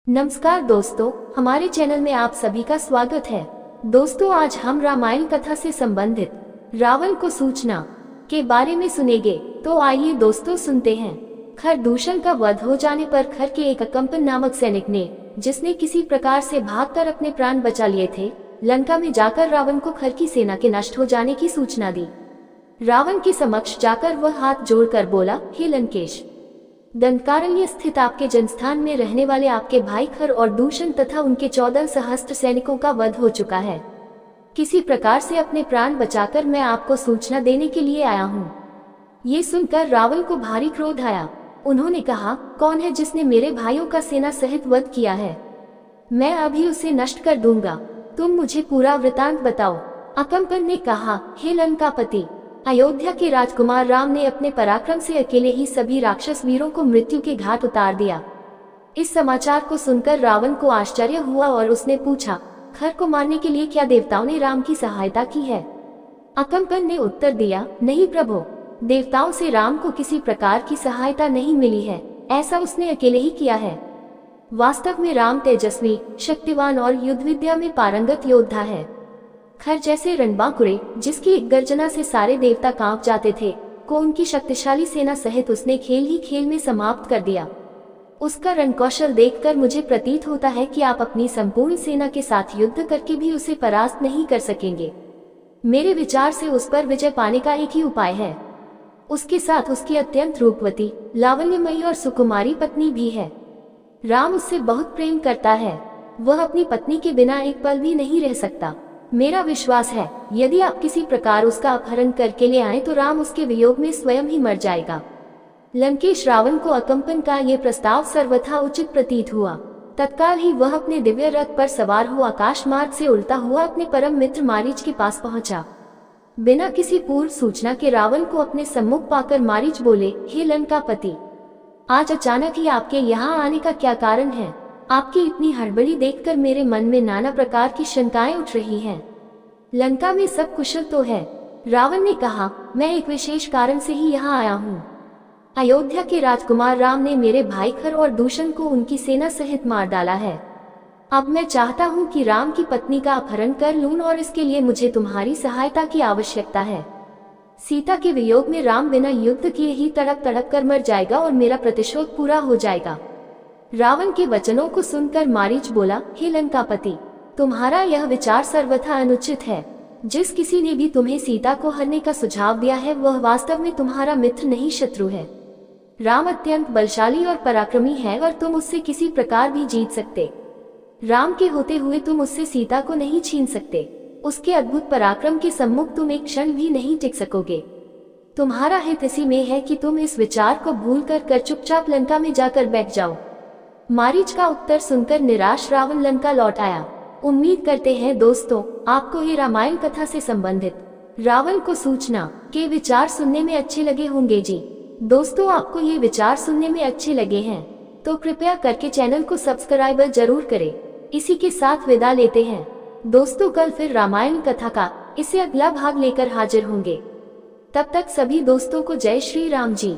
नमस्कार दोस्तों, हमारे चैनल में आप सभी का स्वागत है। दोस्तों, आज हम रामायण कथा से संबंधित रावण को सूचना के बारे में सुनेंगे। तो आइए दोस्तों सुनते हैं। खरदूषण का वध हो जाने पर खर के एक अकम्पन नामक सैनिक ने, जिसने किसी प्रकार से भागकर अपने प्राण बचा लिए थे, लंका में जाकर रावण को खर की सेना के नष्ट हो जाने की सूचना दी। रावण के समक्ष जाकर वह हाथ जोड़कर बोला, हे लंकेश, दंडकारण्य स्थित आपके जनस्थान में रहने वाले आपके भाई खर और दूषण तथा उनके 14 सहस्त्र सैनिकों का वध हो चुका है। किसी प्रकार से अपने प्राण बचाकर मैं आपको सूचना देने के लिए आया हूँ। ये सुनकर रावण को भारी क्रोध आया। उन्होंने कहा, कौन है जिसने मेरे भाइयों का सेना सहित वध किया है? मैं अभी उसे नष्ट कर दूंगा। तुम मुझे पूरा वृतांत बताओ। अकम्पन ने कहा, हे लंकापति, अयोध्या के राजकुमार राम ने अपने पराक्रम से अकेले ही सभी राक्षस वीरों को मृत्यु के घाट उतार दिया। इस समाचार को सुनकर रावण को आश्चर्य हुआ और उसने पूछा, खर को मारने के लिए क्या देवताओं ने राम की सहायता की है? अकम्पन ने उत्तर दिया, नहीं प्रभु, देवताओं से राम को किसी प्रकार की सहायता नहीं मिली है। ऐसा उसने अकेले ही किया है। वास्तव में राम तेजस्वी, शक्तिवान और युद्ध विद्या में पारंगत योद्धा है। खर जैसे रणबांकुरे, जिसकी एक गर्जना से सारे देवता कांप जाते थे, को उनकी शक्तिशाली सेना सहित उसने खेल ही खेल में समाप्त कर दिया। उसका रणकौशल देखकर मुझे प्रतीत होता है कि आप अपनी संपूर्ण सेना के साथ युद्ध करके भी उसे परास्त नहीं कर सकेंगे। मेरे विचार से उस पर विजय पाने का एक ही उपाय है। उसके साथ उसकी अत्यंत रूपवती, लावण्यमयी और सुकुमारी पत्नी भी है। राम उससे बहुत प्रेम करता है। वह अपनी पत्नी के बिना एक पल भी नहीं रह सकता। मेरा विश्वास है, यदि आप किसी प्रकार उसका अपहरण करके ले आए तो राम उसके वियोग में स्वयं ही मर जाएगा। लंकेश रावण को अकम्पन का ये प्रस्ताव सर्वथा उचित प्रतीत हुआ। तत्काल ही वह अपने दिव्य रथ पर सवार हो आकाश मार्ग से उड़ता हुआ अपने परम मित्र मारीच के पास पहुंचा। बिना किसी पूर्व सूचना के रावण को अपने सम्मुख पाकर मारीच बोले, हे लंकापति, आज अचानक ही आपके यहाँ आने का क्या कारण है? आपकी इतनी हड़बड़ी देखकर मेरे मन में नाना प्रकार की शंकाएं उठ रही हैं। लंका में सब कुशल तो है? रावण ने कहा, मैं एक विशेष कारण से ही यहाँ आया हूँ। अयोध्या के राजकुमार राम ने मेरे भाई खर और दूषण को उनकी सेना सहित मार डाला है। अब मैं चाहता हूँ कि राम की पत्नी का अपहरण कर लूं और इसके लिए मुझे तुम्हारी सहायता की आवश्यकता है। सीता के वियोग में राम बिना युद्ध किए ही तड़प तड़प कर मर जाएगा और मेरा प्रतिशोध पूरा हो जाएगा। रावण के वचनों को सुनकर मारीच बोला, हे लंकापति, तुम्हारा यह विचार सर्वथा अनुचित है। जिस किसी ने भी तुम्हें सीता को हरने का सुझाव दिया है वह वास्तव में तुम्हारा मित्र नहीं शत्रु है। राम अत्यंत बलशाली और पराक्रमी है और तुम उससे किसी प्रकार भी जीत सकते। राम के होते हुए तुम उससे सीता को नहीं छीन सकते। उसके अद्भुत पराक्रम के सम्मुख तुम एक क्षण भी नहीं टिक सकोगे। तुम्हारा हित इसी में है कि तुम इस विचार को भूल कर चुपचाप लंका में जाकर बैठ जाओ। मारीच का उत्तर सुनकर निराश रावण लंका लौट आया। उम्मीद करते हैं दोस्तों, आपको ये रामायण कथा से संबंधित रावण को सूचना के विचार सुनने में अच्छे लगे होंगे जी। दोस्तों, आपको ये विचार सुनने में अच्छे लगे हैं तो कृपया करके चैनल को सब्सक्राइब जरूर करें। इसी के साथ विदा लेते हैं दोस्तों। कल फिर रामायण कथा का इससे अगला भाग लेकर हाजिर होंगे। तब तक सभी दोस्तों को जय श्री राम जी।